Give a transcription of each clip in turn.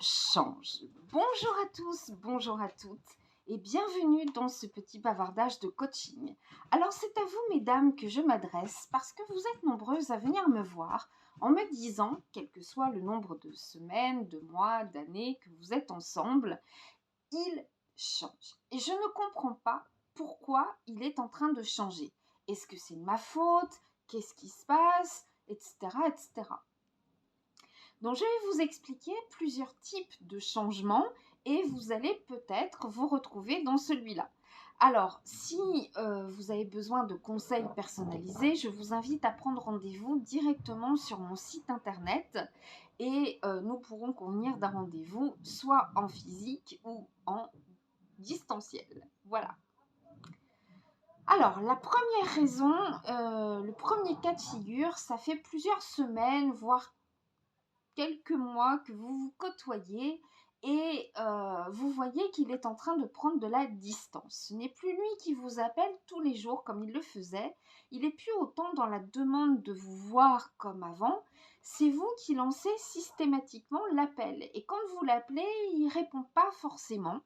change. Bonjour à tous, bonjour à toutes et bienvenue dans ce petit bavardage de coaching. Alors c'est à vous mesdames que je m'adresse parce que vous êtes nombreuses à venir me voir en me disant, quel que soit le nombre de semaines, de mois, d'années que vous êtes ensemble, il change. Et je ne comprends pas pourquoi il est en train de changer. Est-ce que c'est de ma faute? Qu'est-ce qui se passe? Etc. etc. Donc, je vais vous expliquer plusieurs types de changements et vous allez peut-être vous retrouver dans celui-là. Alors, si vous avez besoin de conseils personnalisés, je vous invite à prendre rendez-vous directement sur mon site internet et nous pourrons convenir d'un rendez-vous soit en physique ou en distanciel. Voilà. Alors, la première raison, le premier cas de figure, ça fait plusieurs semaines, voire quelques mois que vous vous côtoyez et vous voyez qu'il est en train de prendre de la distance. Ce n'est plus lui qui vous appelle tous les jours comme il le faisait. Il n'est plus autant dans la demande de vous voir comme avant. C'est vous qui lancez systématiquement l'appel. Et quand vous l'appelez, il ne répond pas forcément.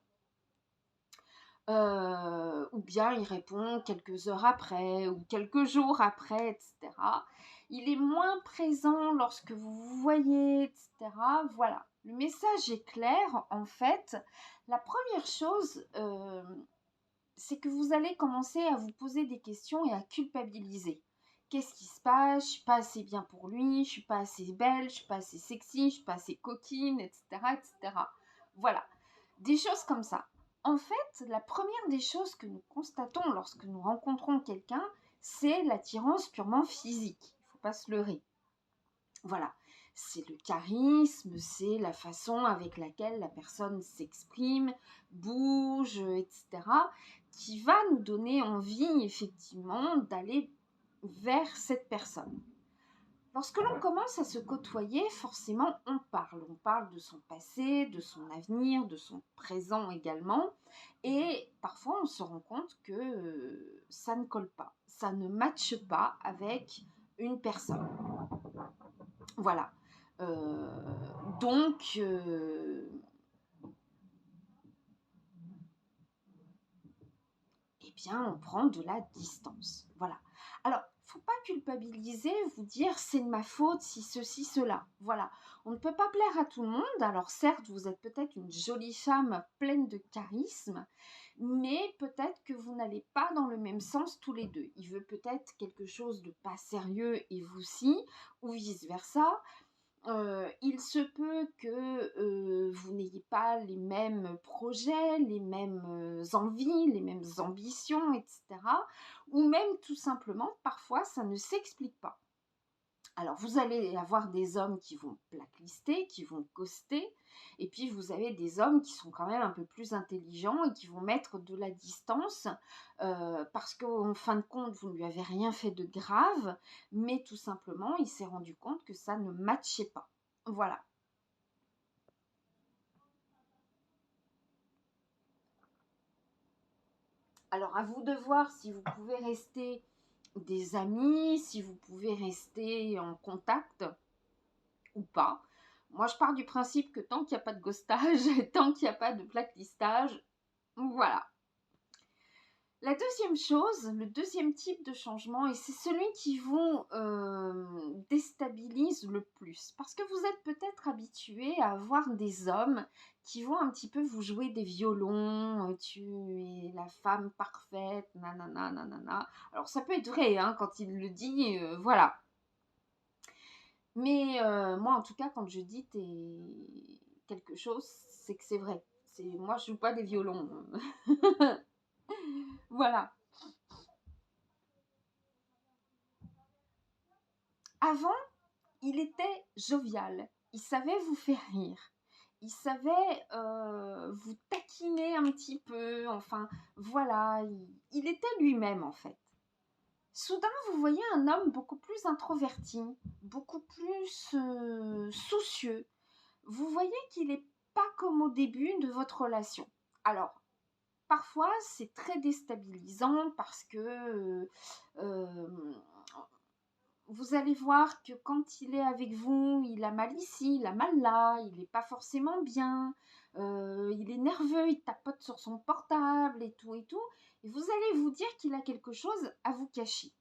Ou bien il répond quelques heures après ou quelques jours après, etc. Il est moins présent lorsque vous vous voyez, etc. Voilà, le message est clair. En fait, la première chose, c'est que vous allez commencer à vous poser des questions et à culpabiliser. Qu'est-ce qui se passe? Je suis pas assez bien pour lui, je suis pas assez belle, je suis pas assez sexy, je suis pas assez coquine, etc., etc. Voilà, des choses comme ça. En fait, la première des choses que nous constatons lorsque nous rencontrons quelqu'un, c'est l'attirance purement physique. Il ne faut pas se leurrer. Voilà, c'est le charisme, c'est la façon avec laquelle la personne s'exprime, bouge, etc., qui va nous donner envie effectivement d'aller vers cette personne. Lorsque l'on commence à se côtoyer, forcément on parle de son passé, de son avenir, de son présent également, et parfois on se rend compte que ça ne colle pas, ça ne matche pas avec une personne. Voilà. Donc, eh bien, on prend de la distance. Voilà. Alors, il ne faut pas culpabiliser, vous dire c'est de ma faute si ceci, cela. Voilà. On ne peut pas plaire à tout le monde. Alors, certes, vous êtes peut-être une jolie femme pleine de charisme, mais peut-être que vous n'allez pas dans le même sens tous les deux. Il veut peut-être quelque chose de pas sérieux et vous si, ou vice-versa. Il se peut que vous n'ayez pas les mêmes projets, les mêmes envies, les mêmes ambitions, etc. Ou même tout simplement, parfois, ça ne s'explique pas. Alors, vous allez avoir des hommes qui vont blacklister, qui vont ghoster, et puis vous avez des hommes qui sont quand même un peu plus intelligents et qui vont mettre de la distance parce qu'en fin de compte, vous ne lui avez rien fait de grave, mais tout simplement, il s'est rendu compte que ça ne matchait pas. Voilà. Alors, à vous de voir si vous pouvez rester des amis, si vous pouvez rester en contact ou pas. Moi, je pars du principe que tant qu'il n'y a pas de ghostage, tant qu'il n'y a pas de blacklistage, voilà. La deuxième chose, le deuxième type de changement, et c'est celui qui vous déstabilise le plus, parce que vous êtes peut-être habitué à avoir des hommes qui vont un petit peu vous jouer des violons, tu es la femme parfaite, nanana, nanana. Alors ça peut être vrai, hein, quand il le dit, voilà. Mais moi, en tout cas, quand je dis quelque chose, c'est que c'est vrai. Moi, je joue pas des violons. Voilà. Avant, il était jovial. Il savait vous faire rire. Il savait vous taquiner un petit peu. Enfin, voilà. Il était lui-même, en fait. Soudain, vous voyez un homme beaucoup plus introverti, beaucoup plus soucieux. Vous voyez qu'il n'est pas comme au début de votre relation. Alors, parfois, c'est très déstabilisant parce que vous allez voir que quand il est avec vous, il a mal ici, il a mal là, il n'est pas forcément bien, il est nerveux, il tapote sur son portable et tout et tout. Et vous allez vous dire qu'il a quelque chose à vous cacher.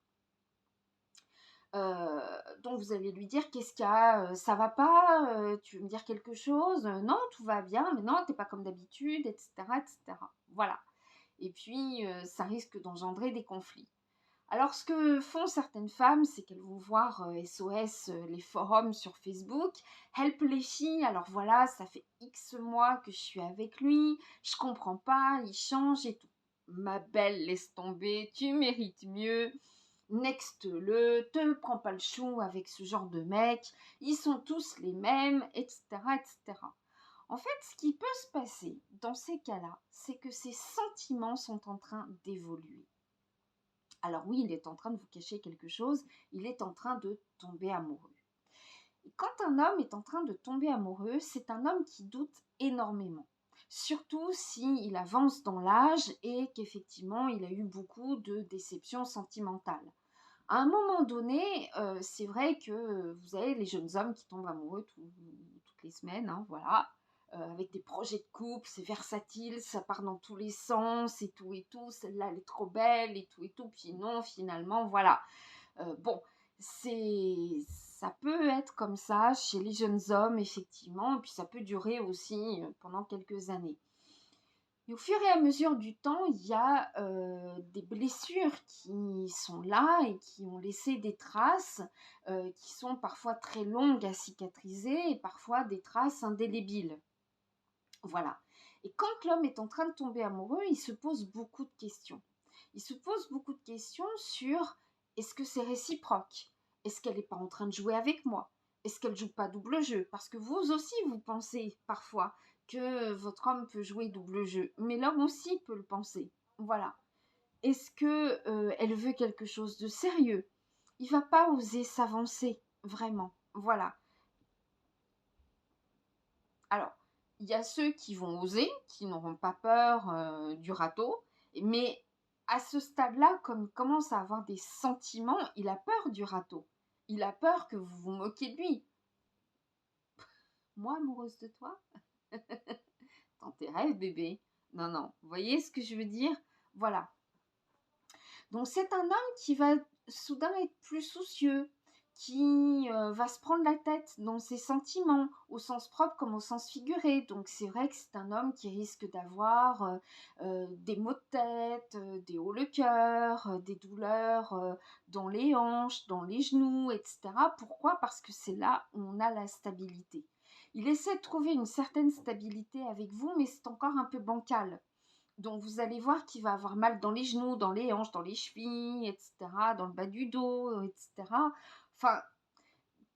Donc vous allez lui dire qu'est-ce qu'il y a, ça va pas, tu veux me dire quelque chose, non tout va bien, mais non t'es pas comme d'habitude, etc., etc. Voilà. Et puis ça risque d'engendrer des conflits. Alors, ce que font certaines femmes, c'est qu'elles vont voir SOS, les forums sur Facebook, help les filles, alors voilà, ça fait X mois que je suis avec lui, je comprends pas, il change et tout. Ma belle, laisse tomber, tu mérites mieux, next-le, te prends pas le chou avec ce genre de mec, ils sont tous les mêmes, etc., etc. En fait, ce qui peut se passer dans ces cas-là, c'est que ces sentiments sont en train d'évoluer. Alors oui, il est en train de vous cacher quelque chose, il est en train de tomber amoureux. Et quand un homme est en train de tomber amoureux, c'est un homme qui doute énormément. Surtout s'il avance dans l'âge et qu'effectivement il a eu beaucoup de déceptions sentimentales. À un moment donné, c'est vrai que vous avez les jeunes hommes qui tombent amoureux toutes les semaines, hein, voilà, avec des projets de couple, c'est versatile, ça part dans tous les sens et tout, celle-là elle est trop belle et tout, puis non, finalement, voilà. Bon, ça peut être comme ça chez les jeunes hommes, effectivement, et puis ça peut durer aussi pendant quelques années. Et au fur et à mesure du temps, il y a des blessures qui sont là et qui ont laissé des traces qui sont parfois très longues à cicatriser et parfois des traces indélébiles. Voilà. Et quand l'homme est en train de tomber amoureux, il se pose beaucoup de questions. Il se pose beaucoup de questions sur est-ce que c'est réciproque? Est-ce qu'elle n'est pas en train de jouer avec moi? Est-ce qu'elle joue pas double jeu? Parce que vous aussi, vous pensez parfois que votre homme peut jouer double jeu, mais l'homme aussi peut le penser. Voilà. Est-ce que elle veut quelque chose de sérieux? Il va pas oser s'avancer, vraiment. Voilà. Alors, il y a ceux qui vont oser, qui n'auront pas peur du râteau, mais à ce stade-là, comme il commence à avoir des sentiments, il a peur du râteau. Il a peur que vous vous moquiez de lui. Moi, amoureuse de toi? Dans tes rêves, bébé. Non, non. Vous voyez ce que je veux dire? Voilà. Donc, c'est un homme qui va soudain être plus soucieux, qui va se prendre la tête dans ses sentiments, au sens propre comme au sens figuré. Donc c'est vrai que c'est un homme qui risque d'avoir des maux de tête, des hauts le cœur, des douleurs dans les hanches, dans les genoux, etc. Pourquoi? Parce que c'est là où on a la stabilité. Il essaie de trouver une certaine stabilité avec vous, mais c'est encore un peu bancal. Donc vous allez voir qu'il va avoir mal dans les genoux, dans les hanches, dans les chevilles, etc., dans le bas du dos, etc. Enfin,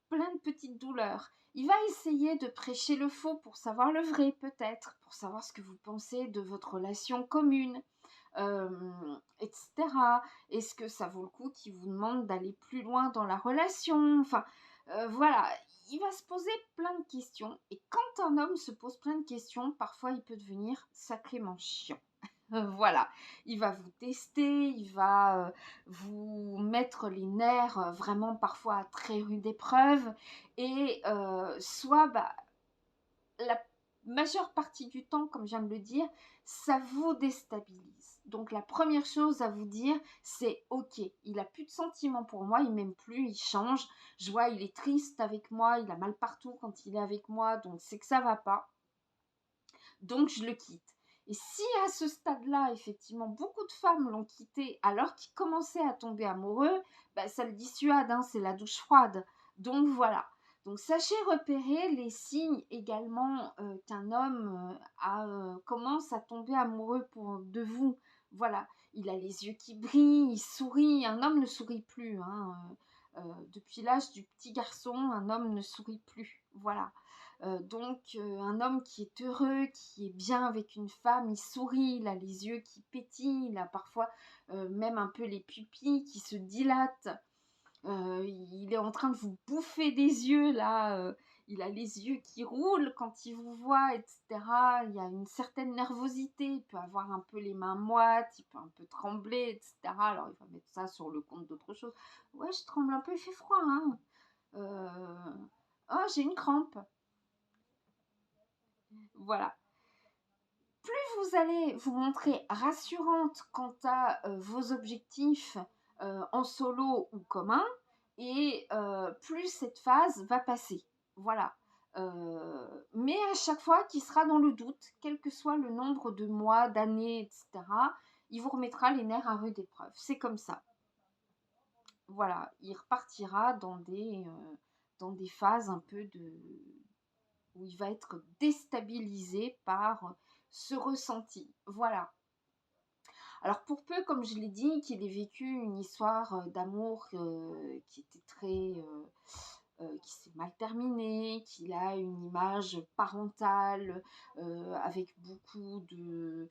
plein de petites douleurs. Il va essayer de prêcher le faux pour savoir le vrai, peut-être, pour savoir ce que vous pensez de votre relation commune, etc. Est-ce que ça vaut le coup qu'il vous demande d'aller plus loin dans la relation? Enfin, voilà, il va se poser plein de questions. Et quand un homme se pose plein de questions, parfois il peut devenir sacrément chiant. Voilà, il va vous tester, il va vous mettre les nerfs vraiment parfois à très rude épreuve et soit la majeure partie du temps, comme je viens de le dire, ça vous déstabilise. Donc la première chose à vous dire, c'est ok, il a plus de sentiments pour moi, il m'aime plus, il change, je vois, il est triste avec moi, il a mal partout quand il est avec moi, donc c'est que ça va pas, donc je le quitte. Et si à ce stade-là, effectivement, beaucoup de femmes l'ont quitté alors qu'il commençait à tomber amoureux, bah, ça le dissuade, hein, c'est la douche froide. Donc voilà. Donc sachez repérer les signes également qu'un homme commence à tomber amoureux de vous. Voilà, il a les yeux qui brillent, il sourit. Un homme ne sourit plus. Hein. Depuis l'âge du petit garçon, un homme ne sourit plus. Voilà. Donc un homme qui est heureux, qui est bien avec une femme, il sourit, il a les yeux qui pétillent, il a parfois même un peu les pupilles qui se dilatent. Il est en train de vous bouffer des yeux là. il a les yeux qui roulent quand il vous voit, etc. Il y a une certaine nervosité, il peut avoir un peu les mains moites, il peut un peu trembler, etc. Alors il va mettre ça sur le compte d'autre chose. Ouais, je tremble un peu, il fait froid, hein. Oh, j'ai une crampe. Voilà. Plus vous allez vous montrer rassurante quant à vos objectifs en solo ou commun, et plus cette phase va passer. Voilà. Mais à chaque fois qu'il sera dans le doute, quel que soit le nombre de mois, d'années, etc., il vous remettra les nerfs à rude épreuve. C'est comme ça. Voilà, il repartira dans des phases un peu où il va être déstabilisé par ce ressenti. Voilà. Alors pour peu, comme je l'ai dit, qu'il ait vécu une histoire d'amour qui était qui s'est mal terminée, qu'il a une image parentale avec beaucoup de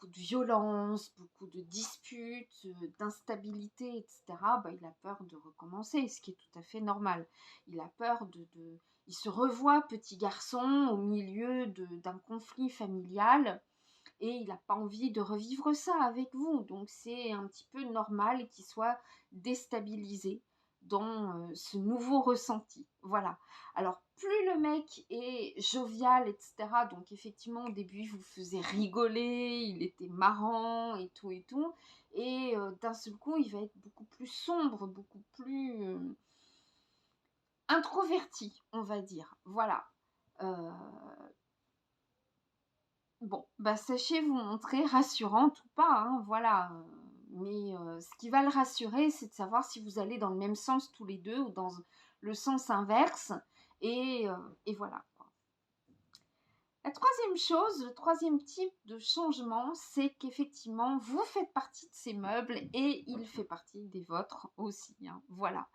violence, beaucoup de disputes, d'instabilité, etc., bah, il a peur de recommencer, ce qui est tout à fait normal. Il a peur il se revoit petit garçon au milieu d'un conflit familial et il n'a pas envie de revivre ça avec vous. Donc c'est un petit peu normal qu'il soit déstabilisé dans ce nouveau ressenti. Voilà. Alors plus le mec est jovial, etc. Donc effectivement au début il vous faisait rigoler, il était marrant et tout et tout. Et d'un seul coup il va être beaucoup plus sombre, beaucoup plus introverti, on va dire. Voilà. Euh, Bon, bah sachez vous montrer rassurante ou pas, hein, voilà. Mais ce qui va le rassurer, c'est de savoir si vous allez dans le même sens tous les deux ou dans le sens inverse. Et voilà, quoi. La troisième chose, le troisième type de changement, c'est qu'effectivement, vous faites partie de ces meubles et il fait partie des vôtres aussi, hein, voilà.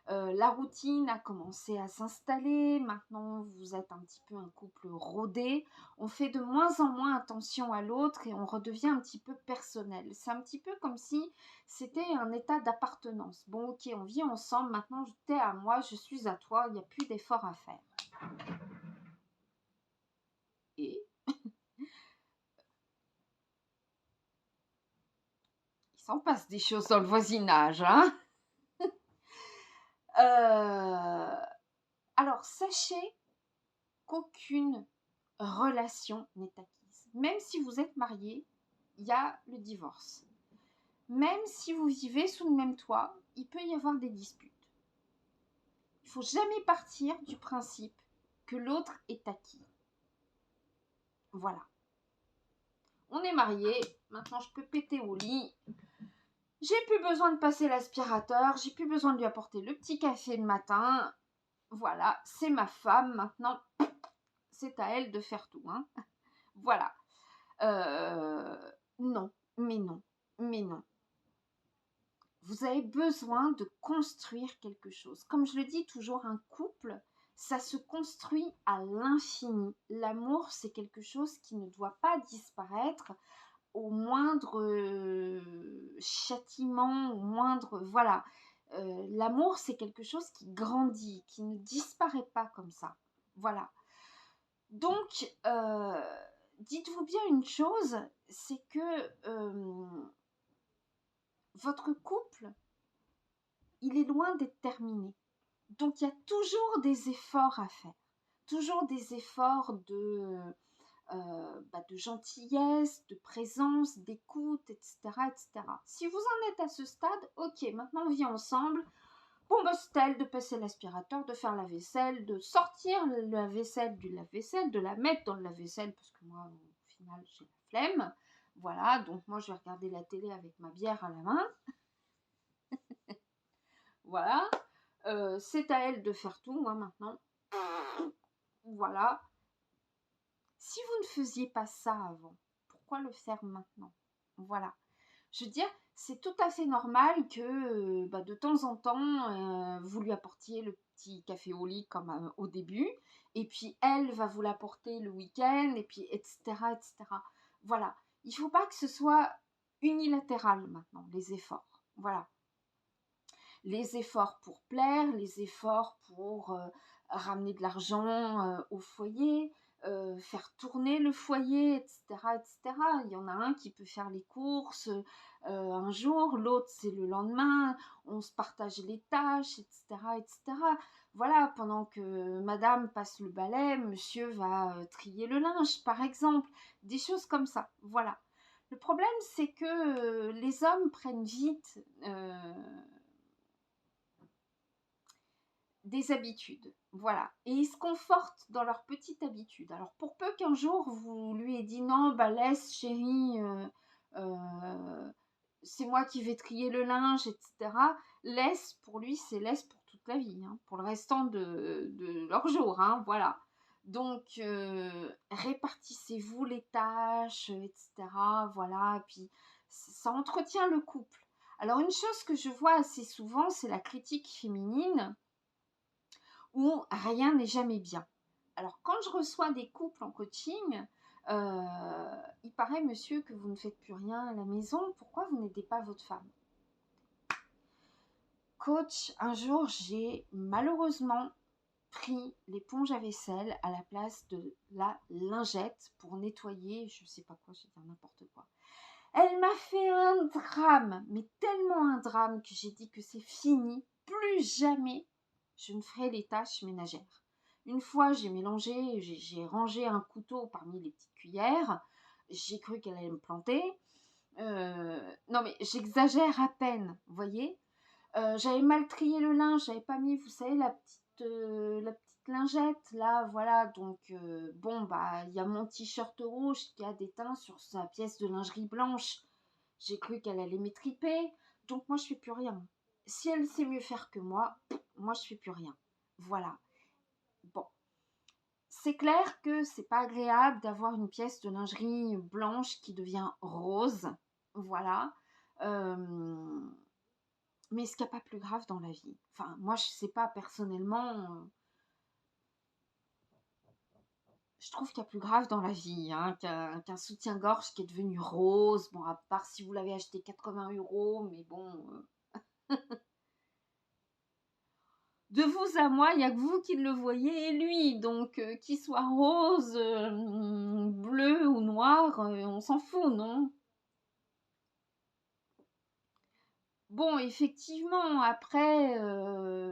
La routine a commencé à s'installer, maintenant vous êtes un petit peu un couple rodé, on fait de moins en moins attention à l'autre et on redevient un petit peu personnel. C'est un petit peu comme si c'était un état d'appartenance. Bon ok, on vit ensemble, maintenant t'es à moi, je suis à toi, il n'y a plus d'effort à faire. Et il s'en passe des choses dans le voisinage, hein. Alors sachez qu'aucune relation n'est acquise. Même si vous êtes marié, il y a le divorce. Même si vous vivez sous le même toit, il peut y avoir des disputes. Il ne faut jamais partir du principe que l'autre est acquis. Voilà. On est marié, maintenant je peux péter au lit. J'ai plus besoin de passer l'aspirateur, j'ai plus besoin de lui apporter le petit café le matin. Voilà, c'est ma femme maintenant. C'est à elle de faire tout, hein. Voilà. Non, mais non, mais non. Vous avez besoin de construire quelque chose. Comme je le dis toujours, un couple, ça se construit à l'infini. L'amour, c'est quelque chose qui ne doit pas disparaître au moindre châtiment, au moindre... Voilà. L'amour, c'est quelque chose qui grandit, qui ne disparaît pas comme ça. Voilà. Donc, dites-vous bien une chose, c'est que votre couple, il est loin d'être terminé. Donc, il y a toujours des efforts à faire. Toujours des efforts de gentillesse, de présence, d'écoute, etc., etc. Si vous en êtes à ce stade, ok, maintenant on vit ensemble. Bon, bah, c'est à elle de passer l'aspirateur, de faire la vaisselle, de sortir la vaisselle du lave-vaisselle, de la mettre dans le lave-vaisselle, parce que moi, au final, j'ai la flemme. Voilà, donc moi, je vais regarder la télé avec ma bière à la main. Voilà. C'est à elle de faire tout, moi, maintenant. Voilà. Si vous ne faisiez pas ça avant, pourquoi le faire maintenant? Voilà. Je veux dire, c'est tout à fait normal que de temps en temps, vous lui apportiez le petit café au lit comme au début, et puis elle va vous l'apporter le week-end, et puis etc., etc. Voilà. Il ne faut pas que ce soit unilatéral maintenant, les efforts. Voilà. Les efforts pour plaire, les efforts pour ramener de l'argent au foyer, faire tourner le foyer, etc., etc. Il y en a un qui peut faire les courses un jour, l'autre c'est le lendemain, on se partage les tâches, etc., etc. Voilà, pendant que madame passe le balai, monsieur va trier le linge, par exemple, des choses comme ça, voilà. Le problème, c'est que les hommes prennent vite des habitudes, voilà, et ils se confortent dans leurs petites habitudes. Alors pour peu qu'un jour vous lui ayez dit non, bah laisse chérie, euh, c'est moi qui vais trier le linge, etc. Laisse, pour lui, c'est laisse pour toute la vie, hein, pour le restant de leur jour, hein, voilà. Donc répartissez-vous les tâches, etc. Voilà, puis ça entretient le couple. Alors une chose que je vois assez souvent, c'est la critique féminine où rien n'est jamais bien. Alors, quand je reçois des couples en coaching, il paraît, monsieur, que vous ne faites plus rien à la maison. Pourquoi vous n'aidez pas votre femme? Coach, un jour, j'ai malheureusement pris l'éponge à vaisselle à la place de la lingette pour nettoyer, je ne sais pas quoi, j'ai dit n'importe quoi. Elle m'a fait un drame, mais tellement un drame que j'ai dit que c'est fini. Plus jamais je ne ferai les tâches ménagères. Une fois, j'ai rangé un couteau parmi les petites cuillères. J'ai cru qu'elle allait me planter. Non, mais j'exagère à peine, vous voyez. J'avais mal trié le linge, j'avais pas mis, vous savez, la petite lingette, là, voilà. Donc, bon, bah, il y a mon t-shirt rouge qui a des teints sur sa pièce de lingerie blanche. J'ai cru qu'elle allait m'étriper. Donc, moi, je fais plus rien. Si elle sait mieux faire que moi, je fais plus rien. Voilà. Bon. C'est clair que c'est pas agréable d'avoir une pièce de lingerie blanche qui devient rose. Voilà. Mais est-ce qu'il n'y a pas plus grave dans la vie? Enfin, moi, je sais pas, personnellement, je trouve qu'il y a plus grave dans la vie hein, qu'un soutien-gorge qui est devenu rose. Bon, à part si vous l'avez acheté 80 €, mais bon. De vous à moi, il n'y a que vous qui le voyez et lui. Donc, qu'il soit rose, bleu ou noir, on s'en fout, non? Bon, effectivement, après,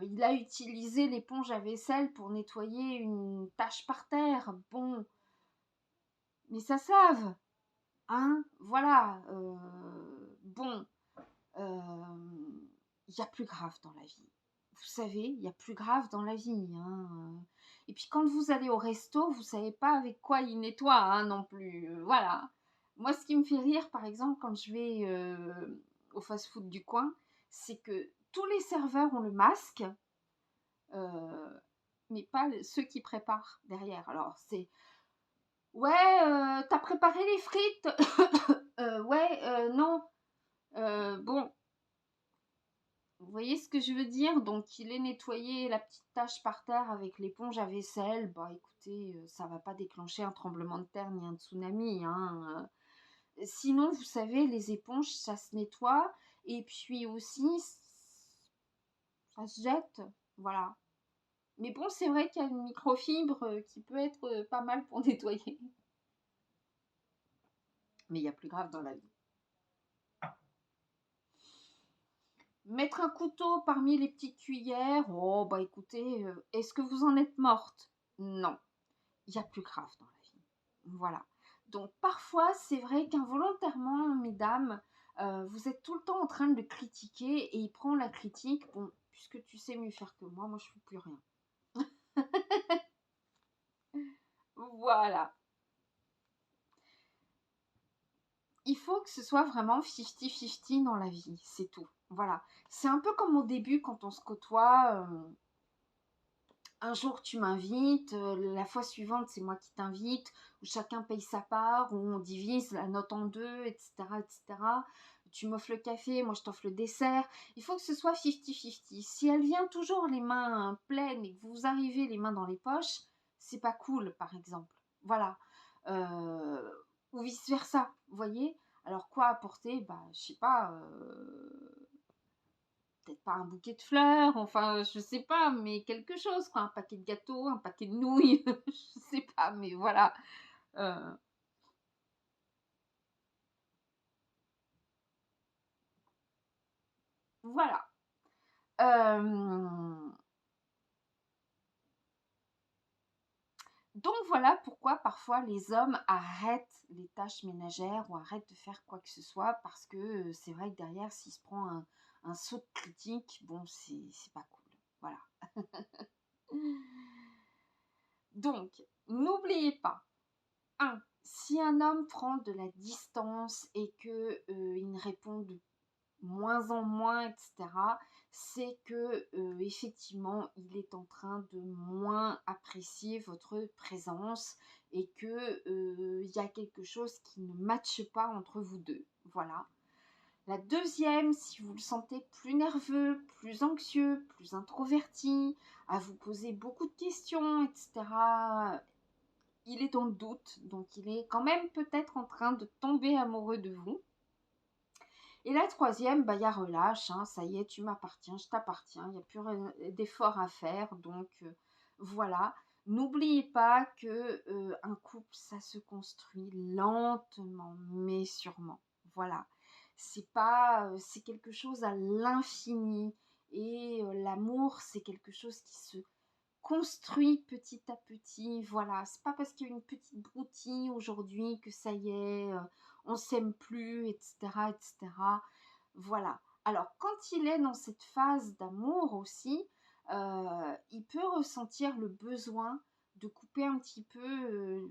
il a utilisé l'éponge à vaisselle pour nettoyer une tache par terre. Bon, mais ça se lave, hein, voilà. Bon, il y a plus grave dans la vie. Vous savez, il y a plus grave dans la vie, hein. Et puis quand vous allez au resto, vous savez pas avec quoi il nettoie, hein, non plus. Voilà. Moi, ce qui me fait rire, par exemple, quand je vais au fast-food du coin, c'est que tous les serveurs ont le masque, mais pas ceux qui préparent derrière. Alors, c'est ouais, t'as préparé les frites? Ouais, non. Bon, vous voyez ce que je veux dire? Donc, il est nettoyé la petite tache par terre avec l'éponge à vaisselle. Bah, écoutez, ça va pas déclencher un tremblement de terre ni un tsunami, hein. Sinon, vous savez, les éponges, ça se nettoie. Et puis aussi, ça se jette. Voilà. Mais bon, c'est vrai qu'il y a une microfibre qui peut être pas mal pour nettoyer. Mais il y a plus grave dans la vie. Mettre un couteau parmi les petites cuillères, oh bah écoutez, est-ce que vous en êtes morte? Non, il y a plus grave dans la vie. Voilà. Donc parfois, c'est vrai qu'involontairement, mesdames, vous êtes tout le temps en train de le critiquer et il prend la critique. Bon, puisque tu sais mieux faire que moi, je ne fais plus rien. Voilà. Il faut que ce soit vraiment 50-50 dans la vie, c'est tout. Voilà. C'est un peu comme au début quand on se côtoie. Un jour tu m'invites, la fois suivante c'est moi qui t'invite, où chacun paye sa part, où on divise la note en deux, etc. etc. Tu m'offres le café, moi je t'offre le dessert. Il faut que ce soit 50-50. Si elle vient toujours les mains pleines et que vous arrivez les mains dans les poches, c'est pas cool par exemple. Voilà. Ou vice versa, vous voyez. Alors quoi apporter? Bah je sais pas. peut-être pas un bouquet de fleurs, enfin, je sais pas, mais quelque chose, quoi, un paquet de gâteaux, un paquet de nouilles, je sais pas, mais voilà. Euh, voilà. Euh, Donc voilà pourquoi parfois les hommes arrêtent les tâches ménagères ou arrêtent de faire quoi que ce soit parce que c'est vrai que derrière s'il se prend un saut de critique, bon c'est pas cool. Voilà. Donc n'oubliez pas, si un homme prend de la distance et que il ne répond de moins en moins, etc., c'est que effectivement, il est en train de moins apprécier votre présence et que il y a quelque chose qui ne matche pas entre vous deux. Voilà. La deuxième, si vous le sentez plus nerveux, plus anxieux, plus introverti, à vous poser beaucoup de questions, etc., il est dans le doute, donc il est quand même peut-être en train de tomber amoureux de vous. Et la troisième, bah, il y a relâche, hein, ça y est, tu m'appartiens, je t'appartiens, il n'y a plus d'efforts à faire, donc voilà. N'oubliez pas que un couple, ça se construit lentement, mais sûrement. Voilà. C'est pas, c'est quelque chose à l'infini, et l'amour, c'est quelque chose qui se construit petit à petit. Voilà, c'est pas parce qu'il y a une petite broutille aujourd'hui que ça y est, on s'aime plus, etc., etc. Voilà. Alors, quand il est dans cette phase d'amour aussi, il peut ressentir le besoin de couper un petit peu,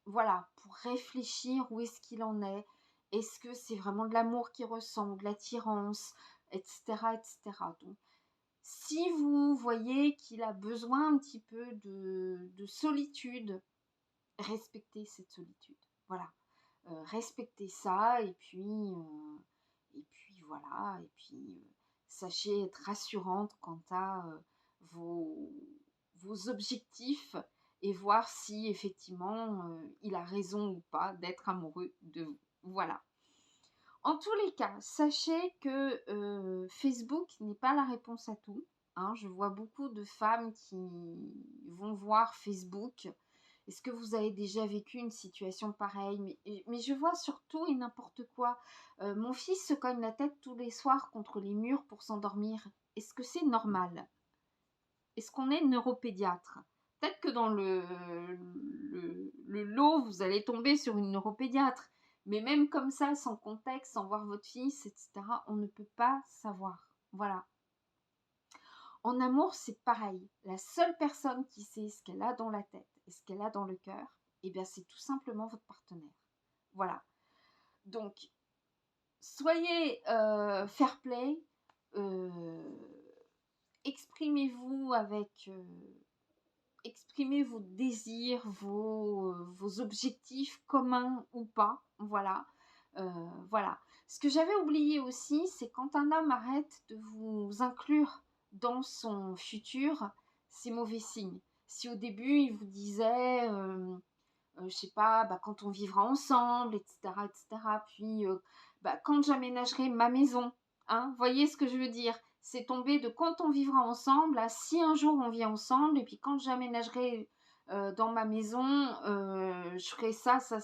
voilà, pour réfléchir où est-ce qu'il en est. Est-ce que c'est vraiment de l'amour qu'il ressent, de l'attirance, etc., etc. Donc, si vous voyez qu'il a besoin un petit peu de solitude, respectez cette solitude. Voilà. Respectez ça et puis voilà. Et puis sachez être rassurante quant à vos, vos objectifs et voir si effectivement il a raison ou pas d'être amoureux de vous. Voilà. En tous les cas, sachez que Facebook n'est pas la réponse à tout. Hein. Je vois beaucoup de femmes qui vont voir Facebook. Est-ce que vous avez déjà vécu une situation pareille, mais je vois surtout et n'importe quoi. Mon fils se cogne la tête tous les soirs contre les murs pour s'endormir. Est-ce que c'est normal? Est-ce qu'on est neuropédiatre? Peut-être que dans le lot, vous allez tomber sur une neuropédiatre. Mais même comme ça, sans contexte, sans voir votre fils, etc., on ne peut pas savoir. Voilà. En amour, c'est pareil. La seule personne qui sait ce qu'elle a dans la tête et ce qu'elle a dans le cœur, eh bien, c'est tout simplement votre partenaire. Voilà. Donc, soyez fair play. Exprimez-vous avec... exprimez vos désirs, vos objectifs communs ou pas. Voilà. Voilà. Ce que j'avais oublié aussi, c'est quand un homme arrête de vous inclure dans son futur, c'est mauvais signe. Si au début il vous disait, je sais pas, bah, quand on vivra ensemble, etc., etc., puis bah, quand j'aménagerai ma maison, hein, voyez ce que je veux dire? C'est tombé de quand on vivra ensemble à si un jour on vit ensemble, et puis quand j'aménagerai dans ma maison, je ferai ça, ça,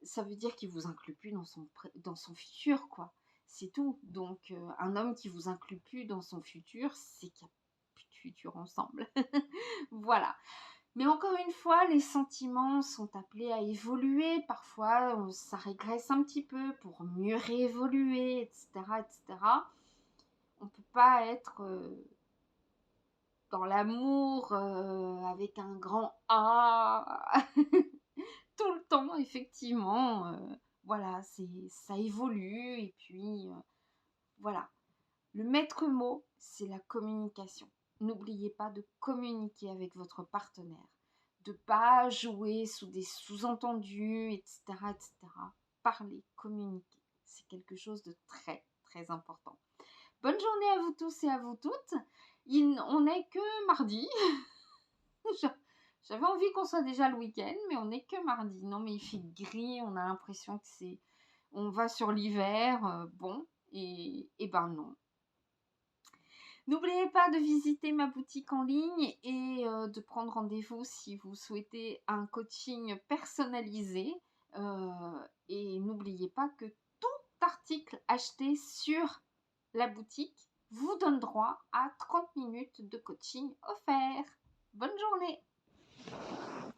ça veut dire qu'il vous inclut plus dans son futur, quoi. C'est tout. Donc, un homme qui vous inclut plus dans son futur, c'est qu'il n'y a plus de futur ensemble. Voilà. Mais encore une fois, les sentiments sont appelés à évoluer. Parfois, ça régresse un petit peu pour mieux réévoluer, etc., etc. On ne peut pas être dans l'amour avec un grand A tout le temps, effectivement. Voilà, ça évolue. Et puis, voilà. Le maître mot, c'est la communication. N'oubliez pas de communiquer avec votre partenaire. De ne pas jouer sous des sous-entendus, etc., etc. Parler, communiquer. C'est quelque chose de très, très important. Bonne journée à vous tous et à vous toutes. On n'est que mardi. J'avais envie qu'on soit déjà le week-end, mais on n'est que mardi. Non, mais il fait gris, on a l'impression que c'est... On va sur l'hiver, bon, et ben non. N'oubliez pas de visiter ma boutique en ligne et de prendre rendez-vous si vous souhaitez un coaching personnalisé. Et n'oubliez pas que tout article acheté sur la boutique vous donne droit à 30 minutes de coaching offert. Bonne journée!